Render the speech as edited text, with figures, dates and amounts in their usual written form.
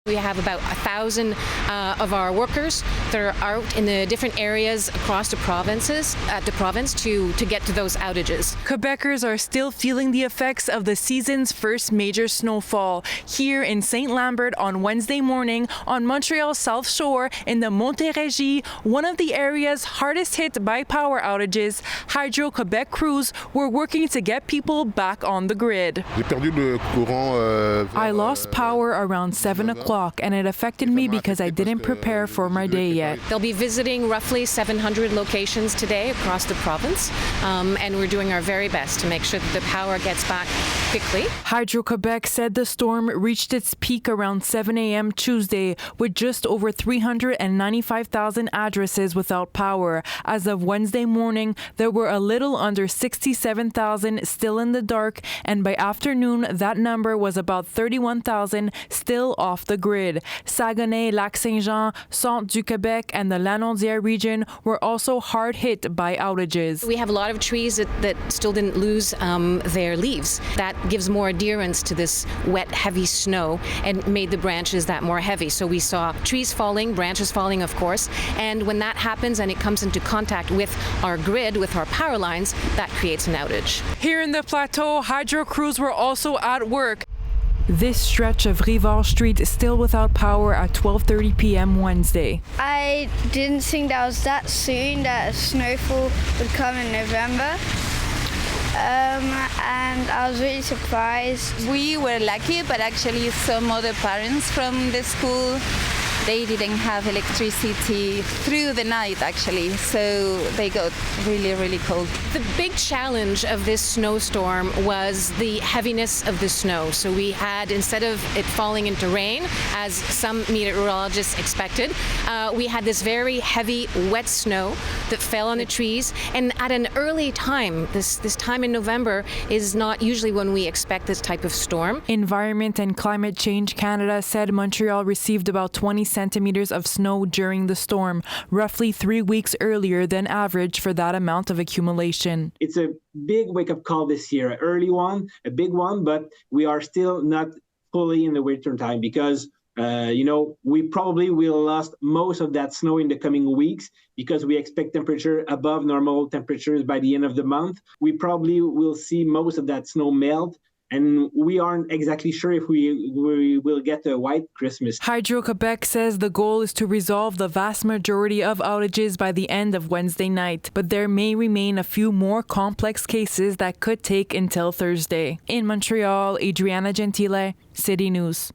We have about 1,000 of our workers that are out in the different areas across the province to get to those outages. Quebecers are still feeling the effects of the season's first major snowfall. Here in St. Lambert on Wednesday morning on Montreal's South Shore in the Montérégie, one of the areas hardest hit by power outages, Hydro-Québec crews were working to get people back on the grid. I lost power around 7 o'clock. And it affected me because I didn't prepare for my day yet. They'll be visiting roughly 700 locations today across the province, and we're doing our very best to make sure that the power gets back quickly. Hydro-Québec said the storm reached its peak around 7 a.m. Tuesday with just over 395,000 addresses without power. As of Wednesday morning, there were a little under 67,000 still in the dark, and by afternoon, that number was about 31,000 still off the grid. Saguenay, Lac-Saint-Jean, Centre-du-Québec, and the Lanaudière region were also hard hit by outages. We have a lot of trees that still didn't lose their leaves. That gives more adherence to this wet, heavy snow and made the branches that more heavy. So we saw trees falling, branches falling, of course, and when that happens and it comes into contact with our grid, with our power lines, that creates an outage. Here in the plateau, hydro crews were also at work. This stretch of Rivard Street is still without power at 12:30 p.m. Wednesday. I didn't think that was that soon, that snowfall would come in November. And I was really surprised. We were lucky, but actually some other parents from the school, they didn't have electricity through the night, actually, so they got really, really cold. The big challenge of this snowstorm was the heaviness of the snow. So we had, instead of it falling into rain, as some meteorologists expected, we had this very heavy, wet snow that fell on the trees. And at an early time, this time in November is not usually when we expect this type of storm. Environment and Climate Change Canada said Montreal received about 20 centimeters of snow during the storm, roughly 3 weeks earlier than average for that amount of accumulation. It's a big wake-up call this year, an early one, a big one, but we are still not fully in the winter time because we probably will lose most of that snow in the coming weeks because we expect temperature above normal temperatures by the end of the month. We probably will see most of that snow melt. And we aren't exactly sure if we will get a white Christmas. Hydro-Québec says the goal is to resolve the vast majority of outages by the end of Wednesday night, but there may remain a few more complex cases that could take until Thursday. In Montreal, Adriana Gentile, City News.